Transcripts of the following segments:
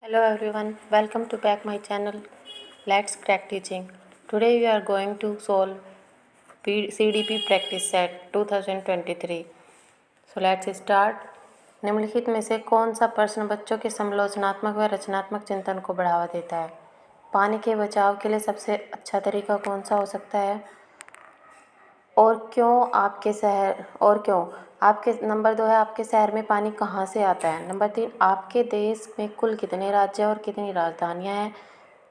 Hello everyone, welcome to back my channel. Let's crack teaching. Today we are going to solve CDP practice set 2023. So let's start. निम्नलिखित में से कौन सा प्रश्न बच्चों के समालोचनात्मक व रचनात्मक चिंतन को बढ़ावा देता है? पानी के बचाव के लिए सबसे अच्छा तरीका कौन सा हो सकता है? और क्यों आपके नंबर 2 है, आपके शहर में पानी कहाँ से आता है? नंबर 3, आपके देश में कुल कितने राज्य और कितनी राजधानियाँ हैं?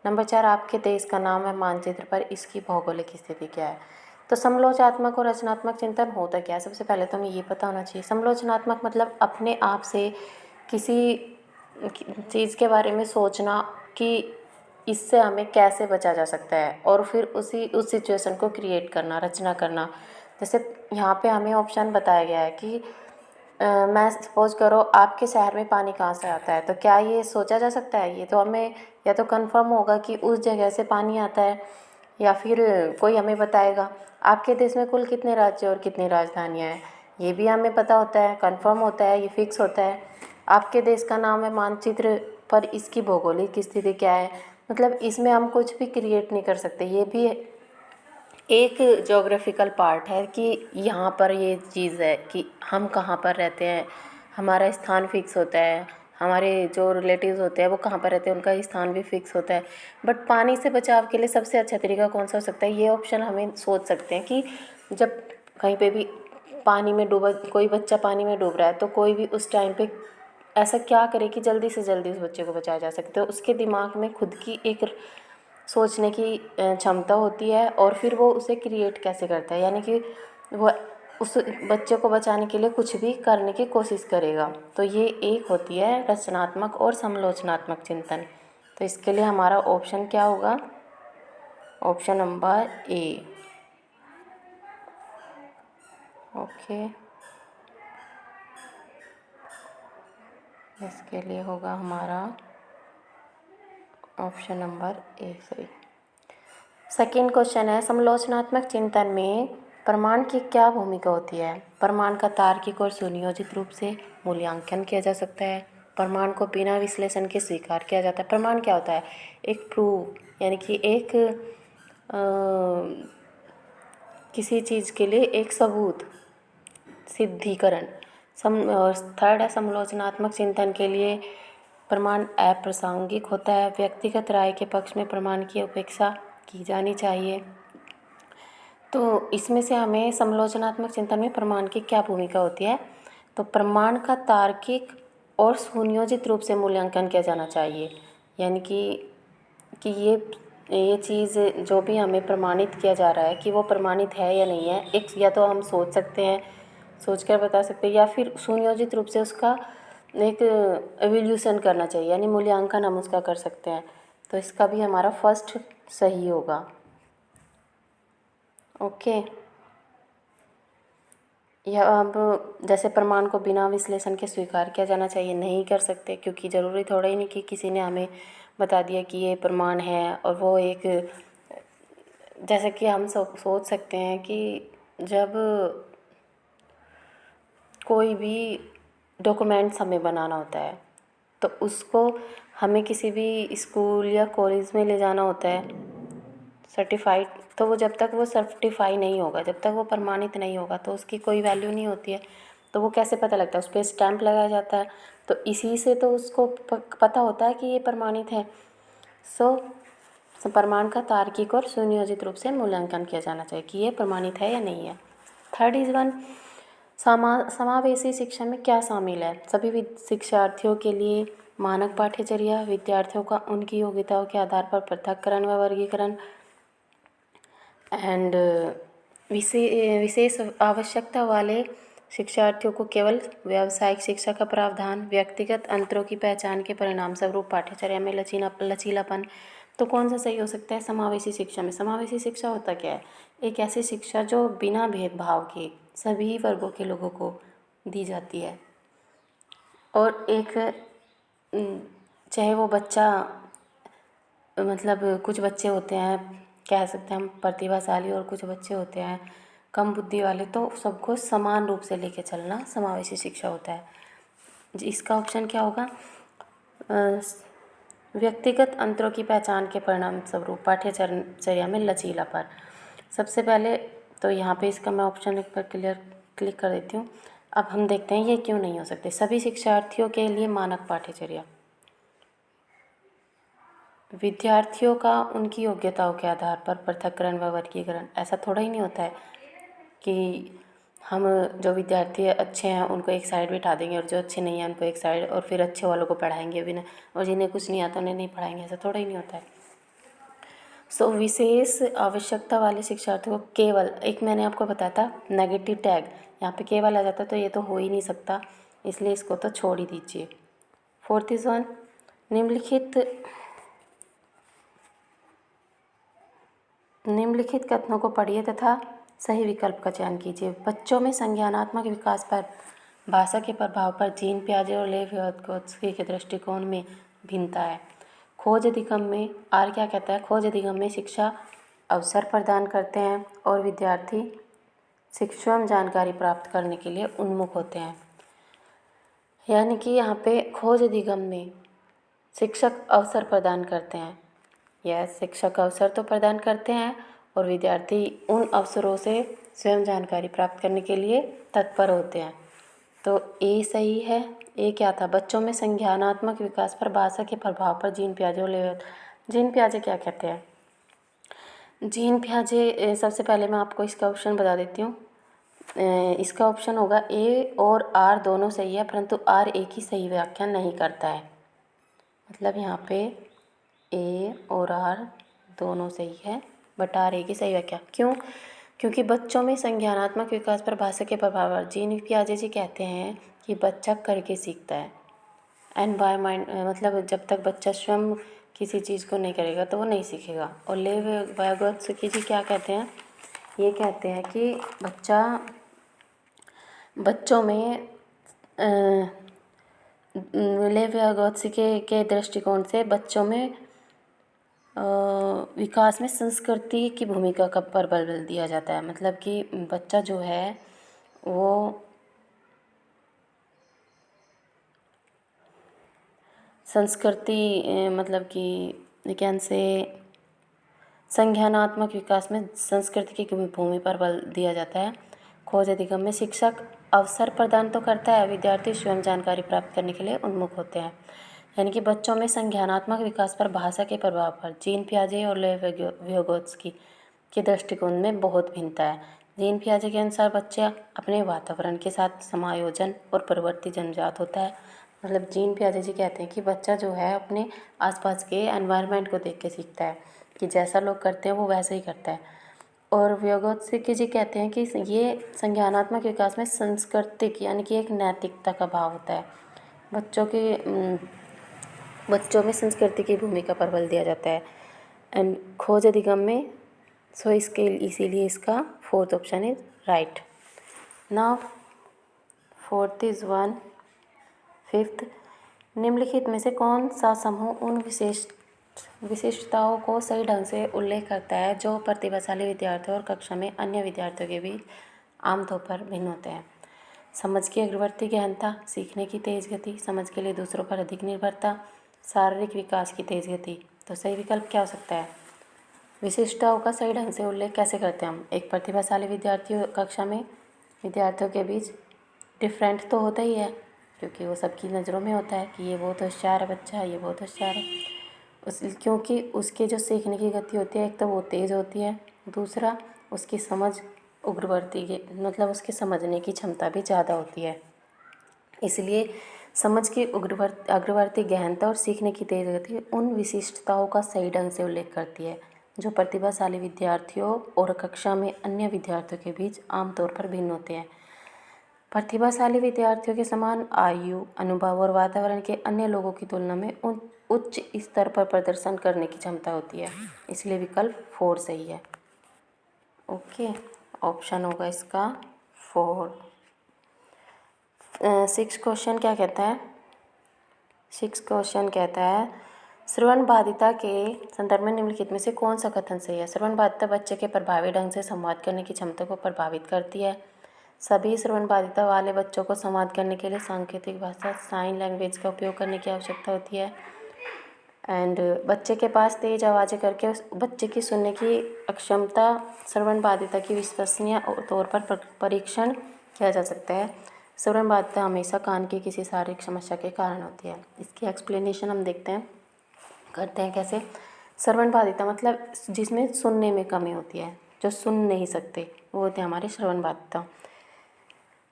नंबर 4, आपके देश का नाम है मानचित्र पर, इसकी भौगोलिक स्थिति क्या है? तो समालोचनात्मक और रचनात्मक चिंतन होता क्या है? सबसे पहले तो हमें ये पता होना चाहिए। समालोचनात्मक मतलब अपने आप से किसी चीज़ के बारे में सोचना कि इससे हमें कैसे बचा जा सकता है, और फिर उस सिचुएशन को क्रिएट करना, रचना करना। जैसे यहाँ पे हमें ऑप्शन बताया गया है कि मैं सपोज करो आपके शहर में पानी कहाँ से आता है, तो क्या ये सोचा जा सकता है? ये तो हमें या तो कंफर्म होगा कि उस जगह से पानी आता है, या फिर कोई हमें बताएगा। आपके देश में कुल कितने राज्य और कितनी राजधानियाँ हैं, ये भी हमें पता होता है, कंफर्म होता है, ये फिक्स होता है। आपके देश का नाम है मानचित्र पर, इसकी भौगोलिक स्थिति क्या है? मतलब इसमें हम कुछ भी क्रिएट नहीं कर सकते। ये भी एक जोग्राफिकल पार्ट है कि यहाँ पर ये चीज़ है कि हम कहाँ पर रहते हैं, हमारा स्थान फिक्स होता है, हमारे जो रिलेटिव्स होते हैं वो कहाँ पर रहते हैं, उनका स्थान भी फिक्स होता है। बट पानी से बचाव के लिए सबसे अच्छा तरीका कौन सा हो सकता है, ये ऑप्शन हमें सोच सकते हैं कि जब कहीं पे भी पानी में डूबा, कोई बच्चा पानी में डूब रहा है, तो कोई भी उस टाइम पे ऐसा क्या करे कि जल्दी से जल्दी उस बच्चे को बचाया जा सकता है। उसके दिमाग में खुद की एक सोचने की क्षमता होती है, और फिर वो उसे क्रिएट कैसे करता है, यानी कि वो उस बच्चे को बचाने के लिए कुछ भी करने की कोशिश करेगा। तो ये एक होती है रचनात्मक और समालोचनात्मक चिंतन। तो इसके लिए हमारा ऑप्शन क्या होगा? Option number A. ओके, इसके लिए होगा हमारा ऑप्शन नंबर ए सही। सेकेंड क्वेश्चन है, समालोचनात्मक चिंतन में प्रमाण की क्या भूमिका होती है? प्रमाण का तार्किक और सुनियोजित रूप से मूल्यांकन किया जा सकता है। प्रमाण को बिना विश्लेषण के स्वीकार किया जाता है। प्रमाण क्या होता है? एक प्रूफ, यानी कि एक किसी चीज़ के लिए एक सबूत, सिद्धिकरण। थर्ड है, समालोचनात्मक चिंतन के लिए प्रमाण अप्रासंगिक होता है। व्यक्तिगत राय के पक्ष में प्रमाण की उपेक्षा की जानी चाहिए। तो इसमें से हमें समालोचनात्मक चिंतन में प्रमाण की क्या भूमिका होती है? तो प्रमाण का तार्किक और सुनियोजित रूप से मूल्यांकन किया जाना चाहिए, यानी कि ये चीज़ जो भी हमें प्रमाणित किया जा रहा है कि वो प्रमाणित है या नहीं है, एक या तो हम सोच सकते हैं, सोच कर बता सकते हैं, या फिर सुनियोजित रूप से उसका एक एवोल्यूशन करना चाहिए, यानी मूल्यांकन हम उसका कर सकते हैं। तो इसका भी हमारा फर्स्ट सही होगा। ओके, यह अब जैसे प्रमाण को बिना विश्लेषण के स्वीकार किया जाना चाहिए, नहीं कर सकते, क्योंकि ज़रूरी थोड़ा ही नहीं कि किसी ने हमें बता दिया कि ये प्रमाण है, और वो एक, जैसे कि हम सब सोच सकते हैं कि जब कोई भी डॉक्यूमेंट्स हमें बनाना होता है, तो उसको हमें किसी भी स्कूल या कॉलेज में ले जाना होता है सर्टिफाइड, तो वो जब तक वो सर्टिफाई नहीं होगा, जब तक वो प्रमाणित नहीं होगा, तो उसकी कोई वैल्यू नहीं होती है। तो वो कैसे पता लगता है? उस पर स्टैंप लगाया जाता है, तो इसी से तो उसको पता होता है कि ये प्रमाणित है। सो प्रमाण का तार्किक और सुनियोजित रूप से मूल्यांकन किया जाना चाहिए कि ये प्रमाणित है या नहीं है। थर्ड इज वन, समावेशी शिक्षा में क्या शामिल है? सभी शिक्षार्थियों के लिए मानक पाठ्यचर्या, विद्यार्थियों का उनकी योग्यताओं के आधार पर पृथक्करण व वर्गीकरण, एंड विशेष आवश्यकता वाले शिक्षार्थियों को केवल व्यावसायिक शिक्षा का प्रावधान, व्यक्तिगत अंतरों की पहचान के परिणाम स्वरूप पाठ्यचर्या में लचीलापन। तो कौन सा सही हो सकता है? समावेशी शिक्षा में। समावेशी शिक्षा होता क्या है? एक ऐसी शिक्षा जो बिना भेदभाव के सभी वर्गों के लोगों को दी जाती है, और एक चाहे वो बच्चा, मतलब कुछ बच्चे होते हैं, कह सकते हैं हम प्रतिभाशाली, और कुछ बच्चे होते हैं कम बुद्धि वाले, तो सबको समान रूप से लेके चलना समावेशी शिक्षा होता है। इसका ऑप्शन क्या होगा? व्यक्तिगत अंतरों की पहचान के परिणाम स्वरूप पाठ्यचर्या में लचीलापन। सबसे पहले तो यहाँ पे इसका मैं ऑप्शन एक पर क्लिक कर देती हूँ। अब हम देखते हैं ये क्यों नहीं हो सकते। सभी शिक्षार्थियों के लिए मानक पाठ्यचर्या। विद्यार्थियों का उनकी योग्यताओं के आधार पर पृथक्करण व वर्गीकरण। ऐसा थोड़ा ही नहीं होता है कि हम जो विद्यार्थी अच्छे हैं उनको एक साइड बिठा देंगे और जो अच्छे नहीं हैं उनको एक साइड, और फिर अच्छे वालों को पढ़ाएंगे भी नहीं, और जिन्हें कुछ नहीं आता उन्हें नहीं पढ़ाएंगे। ऐसा थोड़ा ही नहीं होता है। विशेष आवश्यकता वाले शिक्षार्थियों को केवल, एक मैंने आपको बताया था नेगेटिव टैग, यहाँ पे केवल आ जाता तो ये तो हो ही नहीं सकता, इसलिए इसको तो छोड़ ही दीजिए। 4th इज वन, निम्नलिखित कथनों को पढ़िए तथा सही विकल्प का चयन कीजिए। बच्चों में संज्ञानात्मक विकास पर भाषा के प्रभाव पर जीन पियाजे और लेव vygotsky के दृष्टिकोण में भिन्नता है। खोज अधिगम में आर क्या कहता है? खोज अधिगम में शिक्षा अवसर प्रदान करते हैं और विद्यार्थी स्वयं जानकारी प्राप्त करने के लिए उन्मुख होते हैं। यानी कि यहाँ पे खोज अधिगम में शिक्षक अवसर प्रदान करते हैं, यह शिक्षक अवसर तो प्रदान करते हैं और विद्यार्थी उन अवसरों से स्वयं जानकारी प्राप्त करने के लिए तत्पर होते हैं। तो ए सही है। ए क्या था? बच्चों में संज्ञानात्मक विकास पर भाषा के प्रभाव पर जीन पियाजे और लेव। जीन पियाजे क्या कहते हैं? जीन पियाजे, सबसे पहले मैं आपको इसका ऑप्शन बता देती हूँ। इसका ऑप्शन होगा ए और आर दोनों सही है, परंतु आर एक ही सही व्याख्या नहीं करता है। मतलब यहाँ पे ए और आर दोनों सही है, बट आर एक ही सही व्याख्या। क्यों? क्योंकि बच्चों में संज्ञानात्मक विकास पर भाषा के प्रभाव पर जीन पियाजे जी कहते हैं कि बच्चा करके सीखता है। एनवायरमेंट, मतलब जब तक बच्चा स्वयं किसी चीज़ को नहीं करेगा तो वो नहीं सीखेगा। और लेव vygotsky जी क्या कहते हैं? ये कहते हैं कि बच्चों में लेव vygotsky के दृष्टिकोण से बच्चों में विकास में संस्कृति की भूमिका का पर बल दिया जाता है। मतलब कि बच्चा जो है वो संस्कृति, मतलब कि विज्ञान से संज्ञानात्मक विकास में संस्कृति की भूमि पर बल दिया जाता है। खोज अधिगम में शिक्षक अवसर प्रदान तो करता है, विद्यार्थी स्वयं जानकारी प्राप्त करने के लिए उन्मुख होते हैं। यानी कि बच्चों में संज्ञानात्मक विकास पर भाषा के प्रभाव पर जीन पियाजे और लेव vygotsky के दृष्टिकोण में बहुत भिन्नता है। जीन पियाजे के अनुसार बच्चा अपने वातावरण के साथ समायोजन और परिवर्ती जन्मजात होता है। मतलब जीन पियाजे जी कहते हैं कि बच्चा जो है अपने आसपास के एनवायरनमेंट को देख के सीखता है, कि जैसा लोग करते हैं वो वैसे ही करता है। और vygotsky जी कहते हैं कि ये संज्ञानात्मक विकास में सांस्कृतिक यानी कि एक नैतिकता का भाव होता है। बच्चों में संस्कृति की भूमिका पर बल दिया जाता है। एंड खोज अधिगम में इसीलिए इसका 4th option is right. Now 4th is one. 5th, निम्नलिखित में से कौन सा समूह उन विशिष्टताओं को सही ढंग से उल्लेख करता है जो प्रतिभाशाली विद्यार्थियों और कक्षा में अन्य विद्यार्थियों के बीच आमतौर पर भिन्न होते हैं? समझ की अग्रवर्ती गहनता, सीखने की तेज गति, समझ के लिए दूसरों पर अधिक निर्भरता, शारीरिक विकास की तेज गति। तो सही विकल्प क्या हो सकता है? विशिष्टताओं का सही ढंग से उल्लेख कैसे करते हैं हम? एक प्रतिभाशाली विद्यार्थियों कक्षा में विद्यार्थियों के बीच डिफरेंट तो होता ही है, क्योंकि वो सबकी नज़रों में होता है कि ये बहुत होशियार है बच्चा, ये बहुत होशियार है। क्योंकि उसके जो सीखने की गति होती है, एक तो वो तेज़ होती है, दूसरा उसकी समझ उग्रवर्ती, मतलब उसके समझने की क्षमता भी ज़्यादा होती है। इसलिए समझ की अग्रवर्ती गहनता और सीखने की तेज गति उन विशिष्टताओं का सही ढंग से उल्लेख करती है जो प्रतिभाशाली विद्यार्थियों और कक्षा में अन्य विद्यार्थियों के बीच आमतौर पर भिन्न होते हैं। प्रतिभाशाली विद्यार्थियों के समान आयु, अनुभव और वातावरण के अन्य लोगों की तुलना में उच्च स्तर पर प्रदर्शन करने की क्षमता होती है। इसलिए विकल्प 4 सही है। ओके, ऑप्शन होगा इसका 4। 6 क्वेश्चन क्या कहता है? 6 क्वेश्चन कहता है श्रवण बाधिता के संदर्भ में निम्नलिखित में से कौन सा कथन सही है? श्रवण बाधिता बच्चे के प्रभावी ढंग से संवाद करने की क्षमता को प्रभावित करती है। सभी श्रवण बाधिता वाले बच्चों को संवाद करने के लिए सांकेतिक भाषा साइन लैंग्वेज का उपयोग करने की आवश्यकता होती है। एंड बच्चे के पास तेज आवाज़ें करके उस बच्चे की सुनने की अक्षमता श्रवण बाधिता की विश्वसनीय तौर पर परीक्षण किया जा सकता है। श्रवण बाधिता हमेशा कान की किसी शारीरिक समस्या के कारण होती है। इसकी एक्सप्लेनेशन हम देखते हैं, करते हैं कैसे। श्रवण बाधिता मतलब जिसमें सुनने में कमी होती है, जो सुन नहीं सकते, वो होते हैं हमारे श्रवण बाधिता।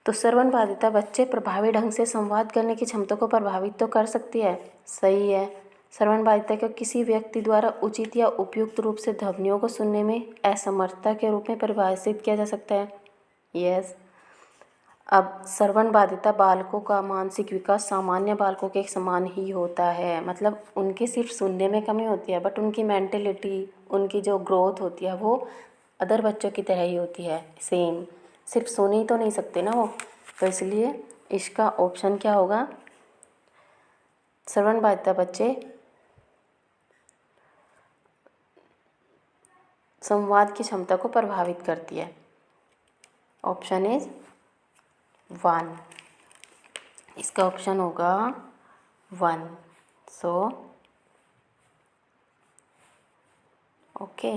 तो श्रवण बाधिता बच्चे प्रभावी ढंग से संवाद करने की क्षमता को प्रभावित तो कर सकती है, सही है। श्रवण बाधिता को किसी व्यक्ति द्वारा उचित या उपयुक्त रूप से ध्वनियों को सुनने में असमर्थता के रूप में परिभाषित किया जा सकता है, यस। अब श्रवण बाधिता बालकों का मानसिक विकास सामान्य बालकों के समान ही होता है, मतलब उनकी सिर्फ सुनने में कमी होती है, बट उनकी मेंटलिटी, उनकी जो ग्रोथ होती है वो अदर बच्चों की तरह ही होती है, सेम। सिर्फ सुन ही तो नहीं सकते ना वो, तो इसलिए इसका ऑप्शन क्या होगा, श्रवण बाधिता बच्चे संवाद की क्षमता को प्रभावित करती है। ऑप्शन इज 1, इसका ऑप्शन होगा 1। So okay.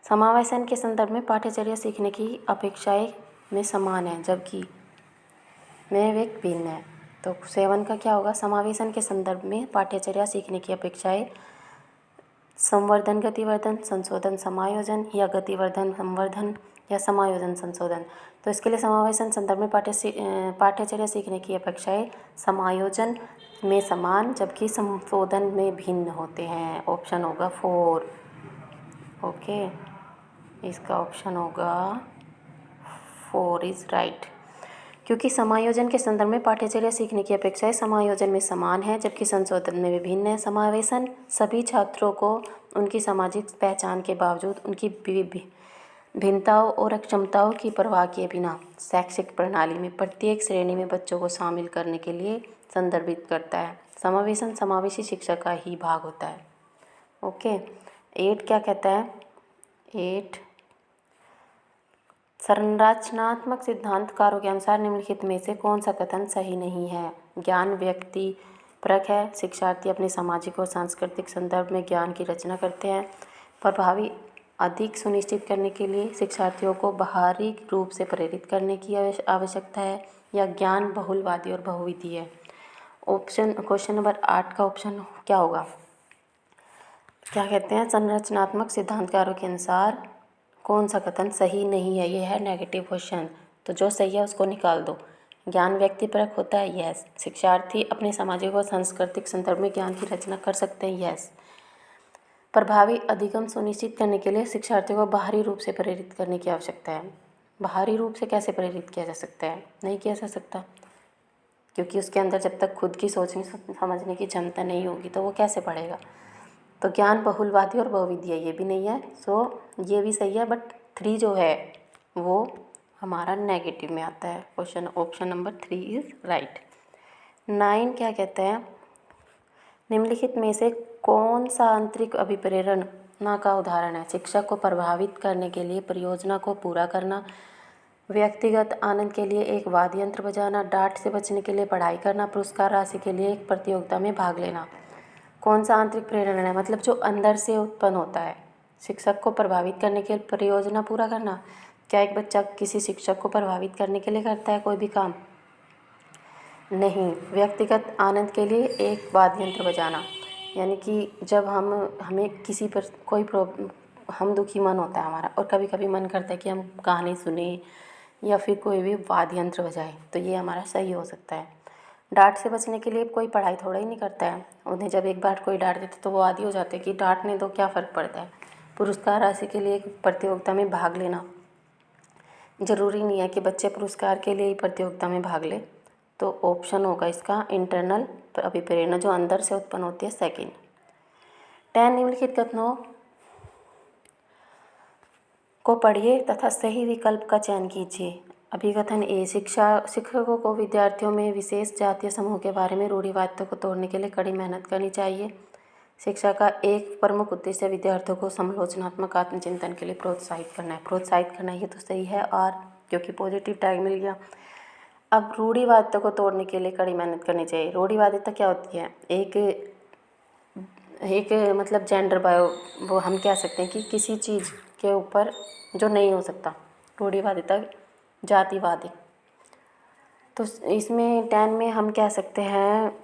समावेशन के संदर्भ में पाठ्यचर्या सीखने की अपेक्षाएं में समान है जबकि में वे भिन्न है। तो 7 का क्या होगा, समावेशन के संदर्भ में पाठ्यचर्या सीखने की अपेक्षाएं संवर्धन गतिवर्धन संशोधन समायोजन या गतिवर्धन संवर्धन या समायोजन संशोधन। तो इसके लिए समावेशन संदर्भ में पाठ्यचर्या सीखने की अपेक्षाएं समायोजन में समान जबकि संशोधन में भिन्न होते हैं। ऑप्शन होगा 4, ओके। इसका ऑप्शन होगा 4 इज राइट, क्योंकि समायोजन के संदर्भ में पाठ्यचर्या सीखने की अपेक्षाएं समायोजन में समान है जबकि संशोधन में विभिन्न है। समावेशन सभी छात्रों को उनकी सामाजिक पहचान के बावजूद उनकी भिन्नताओं और अक्षमताओं की परवाह किए बिना शैक्षिक प्रणाली में प्रत्येक श्रेणी में बच्चों को शामिल करने के लिए संदर्भित करता है। समावेशन समावेशी शिक्षा का ही भाग होता है, ओके। 8 क्या कहता है, 8 संरचनात्मक सिद्धांतकारों के अनुसार निम्नलिखित में से कौन सा कथन सही नहीं है। ज्ञान व्यक्ति परक है, शिक्षार्थी अपने सामाजिक और सांस्कृतिक संदर्भ में ज्ञान की रचना करते हैं। प्रभावी अधिक सुनिश्चित करने के लिए शिक्षार्थियों को बाहरी रूप से प्रेरित करने की आवश्यकता है, या ज्ञान बहुलवादी और बहुविधि है। ऑप्शन क्वेश्चन नंबर 8 का ऑप्शन क्या होगा, क्या कहते हैं, संरचनात्मक सिद्धांतकारों के अनुसार कौन सा कथन सही नहीं है। ये है नेगेटिव क्वेश्चन, तो जो सही है उसको निकाल दो। ज्ञान व्यक्तिपरक होता है, यस। शिक्षार्थी अपने सामाजिक और सांस्कृतिक संदर्भ में ज्ञान की रचना कर सकते हैं, यस। प्रभावी अधिगम सुनिश्चित करने के लिए शिक्षार्थियों को बाहरी रूप से प्रेरित करने की आवश्यकता है। बाहरी रूप से कैसे प्रेरित किया जा सकता है, नहीं किया जा सकता, क्योंकि उसके अंदर जब तक खुद की सोचने समझने की क्षमता नहीं होगी तो वो कैसे पढ़ेगा। तो ज्ञान बहुलवादी और बहुविधीय ये भी नहीं है, सो ये भी सही है, बट 3 जो है वो हमारा नेगेटिव में आता है। Question option number 3 is right. 9 क्या कहता है, निम्नलिखित में से कौन सा आंतरिक अभिप्रेरणा का उदाहरण है। शिक्षक को प्रभावित करने के लिए परियोजना को पूरा करना, व्यक्तिगत आनंद के लिए एक वाद्य यंत्र बजाना, डांट से बचने के लिए पढ़ाई करना, पुरस्कार राशि के लिए एक प्रतियोगिता में भाग लेना। कौन सा आंतरिक प्रेरणा है, मतलब जो अंदर से उत्पन्न होता है। शिक्षक को प्रभावित करने के लिए परियोजना पूरा करना, क्या एक बच्चा किसी शिक्षक को प्रभावित करने के लिए करता है कोई भी काम, नहीं। व्यक्तिगत आनंद के लिए एक वाद्य यंत्र बजाना, यानी कि जब हमें किसी पर कोई हम दुखी मन होता है हमारा, और कभी कभी मन करता है कि हम गाने सुने या फिर कोई भी वाद्य यंत्र बजाए, तो ये हमारा सही हो सकता है। डांट से बचने के लिए कोई पढ़ाई थोड़ा ही नहीं करता है, उन्हें जब एक बार कोई डांट देते तो वो आदी हो जाते हैं कि डांटने दो, क्या फ़र्क पड़ता है। पुरस्कार राशि के लिए एक प्रतियोगिता में भाग लेना, ज़रूरी नहीं है कि बच्चे पुरस्कार के लिए ही प्रतियोगिता में भाग ले, तो ऑप्शन होगा इसका इंटरनल अभिप्रेरणा जो अंदर से उत्पन्न होती है, सेकंड। 10 निम्नलिखित कथनों को पढ़िए तथा सही विकल्प का चयन कीजिए। अभिकथन ए, शिक्षकों को विद्यार्थियों में विशेष जातीय समूह के बारे में रूढ़िवादिता को तोड़ने के लिए कड़ी मेहनत करनी चाहिए। शिक्षा का एक प्रमुख उद्देश्य विद्यार्थियों को समालोचनात्मक आत्मचिंतन के लिए प्रोत्साहित करना है। प्रोत्साहित करना ये तो सही है, और क्योंकि पॉजिटिव टैग मिल गया। अब रूढ़िवादिता को तोड़ने के लिए कड़ी मेहनत करनी चाहिए। रूढ़िवादिता क्या होती है, एक एक मतलब जेंडर बायो वो हम कह सकते हैं कि किसी चीज़ के ऊपर जो नहीं हो सकता, रूढ़िवादिता जातिवादी। तो इसमें 10 में हम कह सकते हैं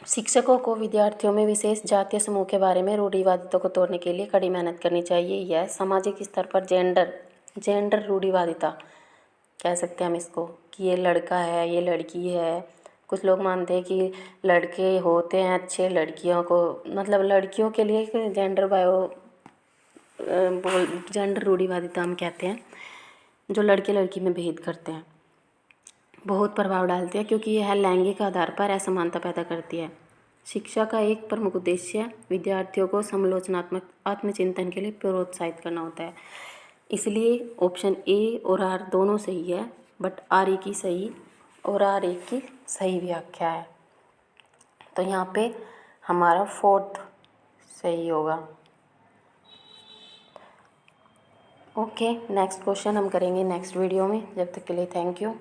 शिक्षकों को विद्यार्थियों में विशेष जातीय समूह के बारे में रूढ़िवादिता को तोड़ने के लिए कड़ी मेहनत करनी चाहिए। यह सामाजिक स्तर पर जेंडर रूढ़िवादिता कह सकते हैं हम इसको, कि ये लड़का है, ये लड़की है। कुछ लोग मानते हैं कि लड़के होते हैं अच्छे, लड़कियों को मतलब लड़कियों के लिए जेंडर रूढ़िवादिता हम कहते हैं, जो लड़के लड़की में भेद करते हैं, बहुत प्रभाव डालते हैं, क्योंकि यह लैंगिक आधार पर असमानता पैदा करती है। शिक्षा का एक प्रमुख उद्देश्य विद्यार्थियों को समालोचनात्मक आत्मचिंतन के लिए प्रोत्साहित करना होता है। इसलिए ऑप्शन ए और आर दोनों सही है, बट आर ए की सही और आर ए की सही व्याख्या है। तो यहाँ पे हमारा 4th सही होगा। ओके, नेक्स्ट क्वेश्चन हम करेंगे नेक्स्ट वीडियो में। जब तक के लिए थैंक यू।